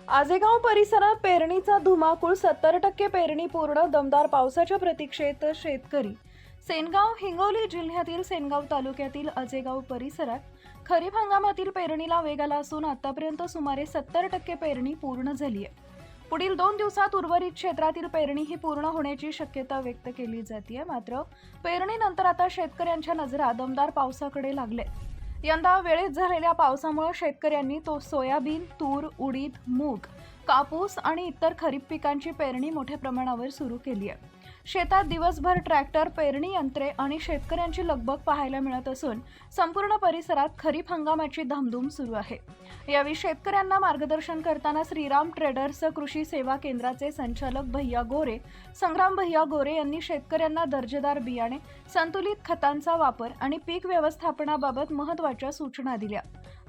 आजेगाव परिसरात पेरणीचा धुमाकूळ 70% पेरणी पूर्ण दमदार पावसाच्या प्रतीक्षेत शेतकरी। सेनगाव हिंगोली जिल्ह्यातील सेनगाव तालुक्यातील आजेगाव परिसरात खरीप हंगामातील पेरणीला वेग आला असून आतापर्यंत सुमारे 70% पेरणी पूर्ण झाली आहे। पुढील 2 दिवसात उर्वरित क्षेत्रातील पेरणी ही पूर्ण होण्याची शक्यता व्यक्त केली जाते। मात्र पेरणीनंतर आता शेतकऱ्यांच्या नजरा दमदार पावसाकडे लागले। यंदा वेळेत झालेल्या पावसामुळे शेतकऱ्यांनी सोयाबीन, तूर, उडीद, मूग, कापूस आणि इतर खरीप पिकांची पेरणी मोठ्या प्रमाणावर सुरू केली आहे। शेतात दिवसभर ट्रॅक्टर, पेरणी यंत्रे आणि शेतकऱ्यांची लगबग पाहायला मिळत असून संपूर्ण परिसरात खरीप हंगामाची धामधूम सुरू आहे। यावेळी शेतकऱ्यांना मार्गदर्शन करताना श्रीराम ट्रेडर्स कृषी सेवा केंद्राचे संचालक संग्राम भैया गोरे यांनी शेतकऱ्यांना दर्जेदार बियाणे, संतुलित खतांचा वापर आणि पीक व्यवस्थापनाबाबत महत्त्वाच्या सूचना दिल्या।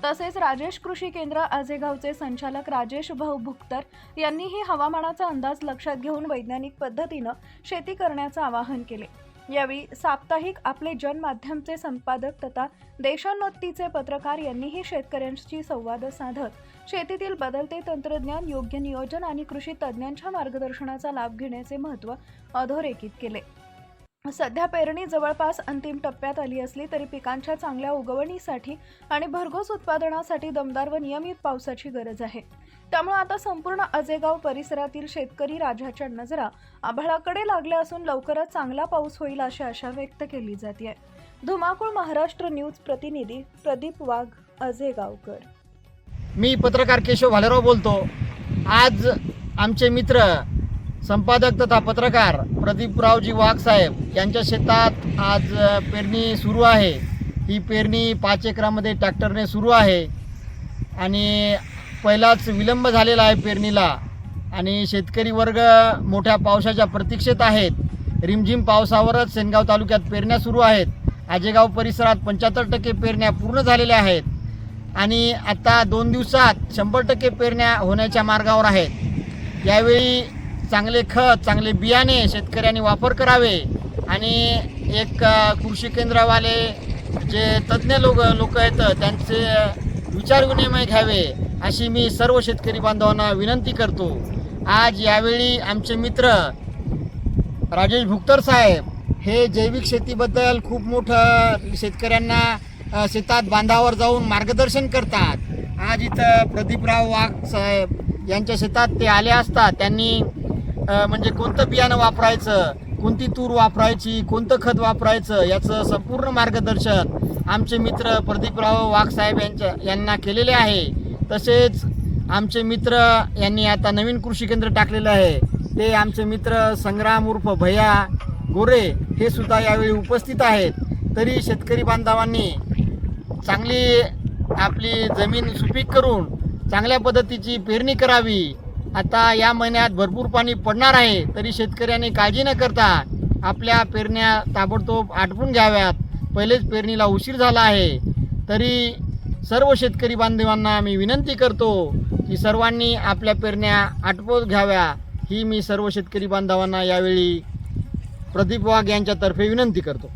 तसेच राजेश कृषी केंद्र आजेगावचे संचालक राजेश भाऊ भुक्तर यांनीही हवामानाचा अंदाज लक्षात घेऊन वैज्ञानिक पद्धतीने शेती करण्याचे आवाहन केले। यावेळी साप्ताहिक आपले जन माध्यमचे संपादक तथा देशोन्नतीचे पत्रकार यांनीही शेतकऱ्यांशी संवाद साधत शेतीतील बदलते तंत्रज्ञान, योग्य नियोजन आणि कृषी तज्ज्ञांच्या मार्गदर्शनाचा लाभ घेण्याचे महत्त्व अधोरेखित केले। सध्या पेरणी जवळपास अंतिम टप्प्यात आली असली तरी पिकांच्या चांगल्या उगवणीसाठी आणि भरघोस उत्पादनासाठी दमदार व नियमित पावसाची गरज आहे। त्यामुळे आता संपूर्ण आजेगाव परिसरातील शेतकरी राजाच्या नजरा आभाळाकडे लागल्या असून लवकरच चांगला पाऊस होईल अशी आशा व्यक्त केली जाते। धुमाकूळ महाराष्ट्र न्यूज प्रतिनिधी प्रदीप वाघ, आजेगावकर। मी पत्रकार केशव भालेराव बोलतो। आज आमचे मित्र संपादक तथा पत्रकार प्रदीपरावजी वाघ साहेब यांच्या शेतात आज पेरणी सुरू आहे। ही पेरणी 5 एकरामध्ये ट्रॅक्टरने सुरू आहे आणि पहिलाच विलंब झालेला आहे पेरणीला आणि शेतकरी वर्ग मोठ्या पावसाच्या प्रतीक्षेत आहेत। रिमझिम पावसावरच सेनगाव तालुक्यात पेरण्या सुरू आहेत। आजेगाव परिसरात 75% पेरण्या पूर्ण झालेल्या आहेत आणि आता 2 दिवसात 100% पेरण्या होण्याच्या मार्गावर आहेत। यावेळी चांगले खत, चांगले बियाणे शेतकऱ्यांनी वापर करावे आणि एक कृषी केंद्रवाले जे तज्ज्ञ लोक आहेत त्यांचे विचार विनिमय घ्यावे अशी मी सर्व शेतकरी बांधवांना विनंती करतो। आज यावेळी आमचे मित्र राजेश भुक्तर साहेब हे जैविक शेतीबद्दल खूप मोठं शेतकऱ्यांना शेतात बांधावर जाऊन मार्गदर्शन करतात। आज इथं प्रदीपराव वाघ साहेब यांच्या शेतात ते आले असता त्यांनी म्हणजे कोणतं बियाणं वापरायचं, कोणती तूर वापरायची, कोणतं खत वापरायचं याचं संपूर्ण मार्गदर्शन आमचे मित्र प्रदीपराव वाघ साहेब यांना केलेले आहे। तसेच आमचे मित्र यांनी आता नवीन कृषी केंद्र टाकलेलं आहे ते आमचे मित्र संग्राम उर्फ भैया गोरे हे सुद्धा यावेळी उपस्थित आहेत। तरी शेतकरी बांधवांनी चांगली आपली जमीन सुपीक करून चांगल्या पद्धतीची पेरणी करावी। आता या महिन्यात भरपूर पाणी पडणार आहे तरी शेतकऱ्यांनी काळजी न करता आपल्या पेरण्या ताबडतोब आटपून घ्याव्यात। पहिलेच पेरणीला उशीर झाला आहे तरी सर्व शेतकरी बांधवांना मी विनंती करतो की सर्वांनी आपल्या पेरण्या आटपून घ्याव्या ही मी सर्व शेतकरी बांधवांना यावेळी प्रदीप वाघ यांच्यातर्फे विनंती करतो।